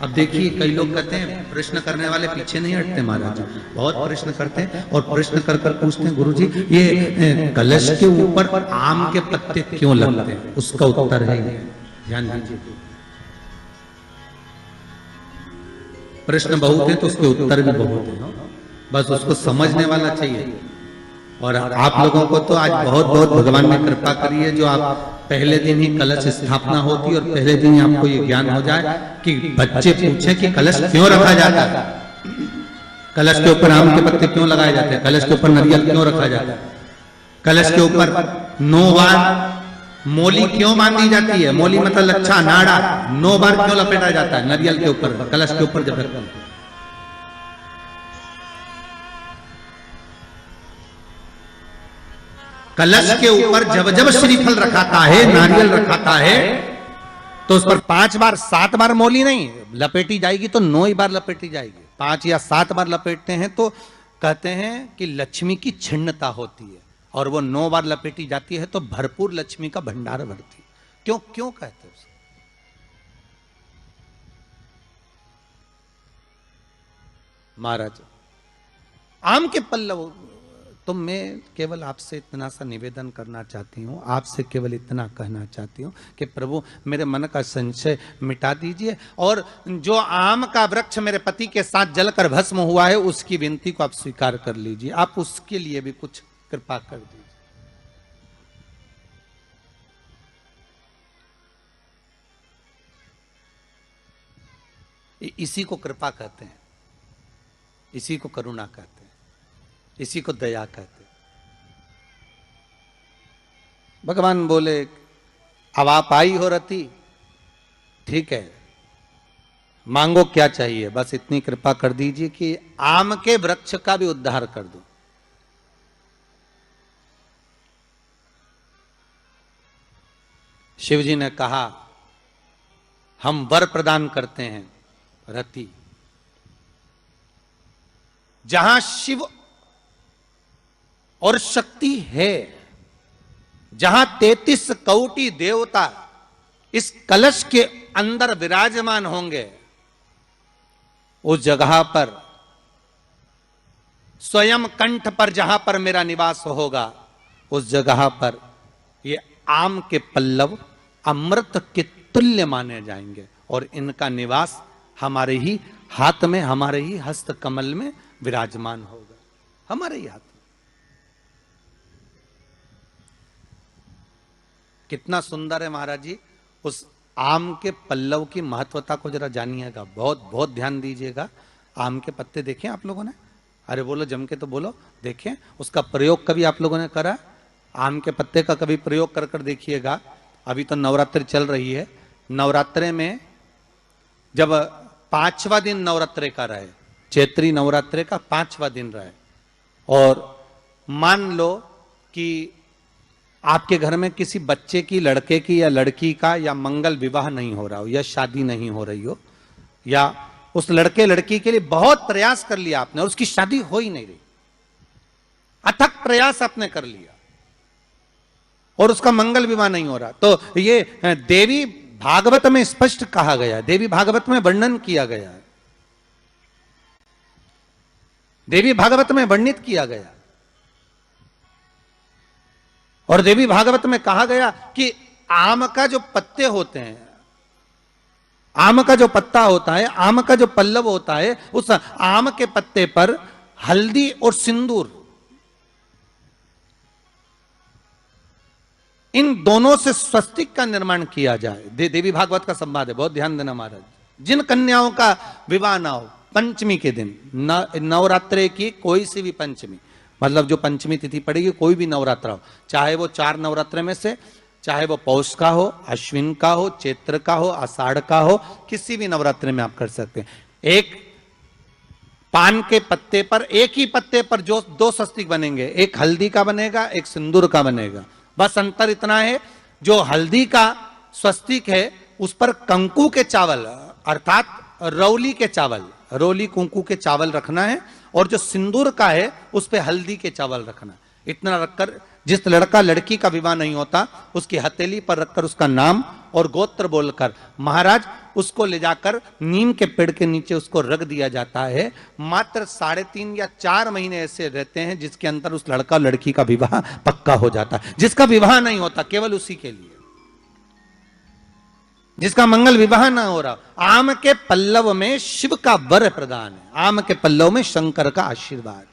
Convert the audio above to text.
अब देखिए कई लोग कहते हैं प्रश्न करने वाले पीछे नहीं हटते महाराज, बहुत प्रश्न करते हैं और प्रश्न कर कर पूछते हैं गुरुजी ये कलश के ऊपर आम के पत्ते क्यों लगते हैं, उसका उत्तर है ध्यान दीजिए। प्रश्न बहुत है तो उसके उत्तर भी बहुत है, बस उसको समझने वाला चाहिए। और आप लोगों को तो आज बहुत बहुत भगवान ने कृपा करी है, जो आप पहले दिन ही कलश स्थापना होती और पहले दिन ही आपको ये ज्ञान हो जाए कि बच्चे पूछे कि कलश क्यों रखा जाता है, कलश के ऊपर आम के पत्ते क्यों लगाए जाते हैं, कलश के ऊपर नारियल क्यों रखा जाता है, कलश के ऊपर 9 बार मोली क्यों बांधी जाती है, मोली मतलब लच्छा नाड़ा 9 बार क्यों लपेटा जाता है नारियल के ऊपर, कलश के ऊपर जब रखते हैं। कलश के ऊपर जब जब श्रीफल रखाता है, नारियल रखाता है, तो उस पर 5 बार 7 बार मोली नहीं लपेटी जाएगी, तो 9 ही बार लपेटी जाएगी। 5 या 7 बार लपेटते हैं तो कहते हैं कि लक्ष्मी की छिन्नता होती है, और वो 9 बार लपेटी जाती है तो भरपूर लक्ष्मी का भंडार भरती है। क्यों क्यों कहते हैं उसको? महाराज आम के पल्लव, तो मैं केवल आपसे इतना सा निवेदन करना चाहती हूँ, आपसे केवल इतना कहना चाहती हूँ कि प्रभु मेरे मन का संशय मिटा दीजिए, और जो आम का वृक्ष मेरे पति के साथ जलकर भस्म हुआ है उसकी विनती को आप स्वीकार कर लीजिए, आप उसके लिए भी कुछ कृपा कर दीजिए। इसी को कृपा कहते हैं, इसी को करुणा कहते हैं, इसी को दया कहते। भगवान बोले अब आप आई हो रति, ठीक है मांगो क्या चाहिए, बस इतनी कृपा कर दीजिए कि आम के वृक्ष का भी उद्धार कर दो। शिव जी ने कहा हम वर प्रदान करते हैं रति, जहां शिव और शक्ति है, जहां 33 कोटि देवता इस कलश के अंदर विराजमान होंगे, उस जगह पर स्वयं कंठ पर जहां पर मेरा निवास होगा, उस जगह पर ये आम के पल्लव अमृत के तुल्य माने जाएंगे, और इनका निवास हमारे ही हाथ में, हमारे ही हस्त कमल में विराजमान होगा, हमारे ही हाथ। कितना सुंदर है महाराज जी। उस आम के पल्लव की महत्वता को जरा जानिएगा, बहुत बहुत ध्यान दीजिएगा। आम के पत्ते देखें आप लोगों ने, अरे बोलो जम के तो बोलो, देखें उसका प्रयोग कभी आप लोगों ने करा? आम के पत्ते का कभी प्रयोग कर कर देखिएगा। अभी तो नवरात्रि चल रही है, नवरात्रे में जब 5वां दिन नवरात्रे का रहे, चैत्री नवरात्रे का 5वां दिन रहे, और मान लो कि आपके घर में किसी बच्चे की, लड़के की या लड़की का या मंगल विवाह नहीं हो रहा हो, या शादी नहीं हो रही हो, या उस लड़के लड़की के लिए बहुत प्रयास कर लिया आपने और उसकी शादी हो ही नहीं रही, अथक प्रयास आपने कर लिया और उसका मंगल विवाह नहीं हो रहा, तो ये देवी भागवत में स्पष्ट कहा गया है, देवी भागवत में वर्णन किया गया है, देवी भागवत में वर्णित किया गया, और देवी भागवत में कहा गया कि आम का जो पत्ते होते हैं, आम का जो पत्ता होता है, आम का जो पल्लव होता है, उस आम के पत्ते पर हल्दी और सिंदूर, इन दोनों से स्वस्तिक का निर्माण किया जाए। देवी भागवत का संवाद है, बहुत ध्यान देना महाराज। जिन कन्याओं का विवाह ना हो पंचमी के दिन, नवरात्रे की कोई सी भी पंचमी, मतलब जो पंचमी तिथि पड़ेगी, कोई भी नवरात्रा हो, चाहे वो 4 नवरात्रे में से, चाहे वो पौष का हो, अश्विन का हो, चैत्र का हो, आषाढ़ का हो, किसी भी नवरात्रे में आप कर सकते हैं। एक पान के पत्ते पर, एक ही पत्ते पर जो 2 स्वस्तिक बनेंगे, एक हल्दी का बनेगा, एक सिंदूर का बनेगा। बस अंतर इतना है, जो हल्दी का स्वस्तिक है उस पर कंकु के चावल अर्थात रौली के चावल, रोली कुंकू के चावल रखना है, और जो सिंदूर का है उस पे हल्दी के चावल रखना। इतना रखकर जिस लड़का लड़की का विवाह नहीं होता उसकी हथेली पर रखकर उसका नाम और गोत्र बोलकर महाराज उसको ले जाकर नीम के पेड़ के नीचे उसको रख दिया जाता है। मात्र 3.5 या 4 महीने ऐसे रहते हैं जिसके अंदर उस लड़का लड़की का विवाह पक्का हो जाता है। जिसका विवाह नहीं होता केवल उसी के लिए, जिसका मंगल विवाह ना हो रहा, आम के पल्लव में शिव का वर प्रदान है, आम के पल्लव में शंकर का आशीर्वाद।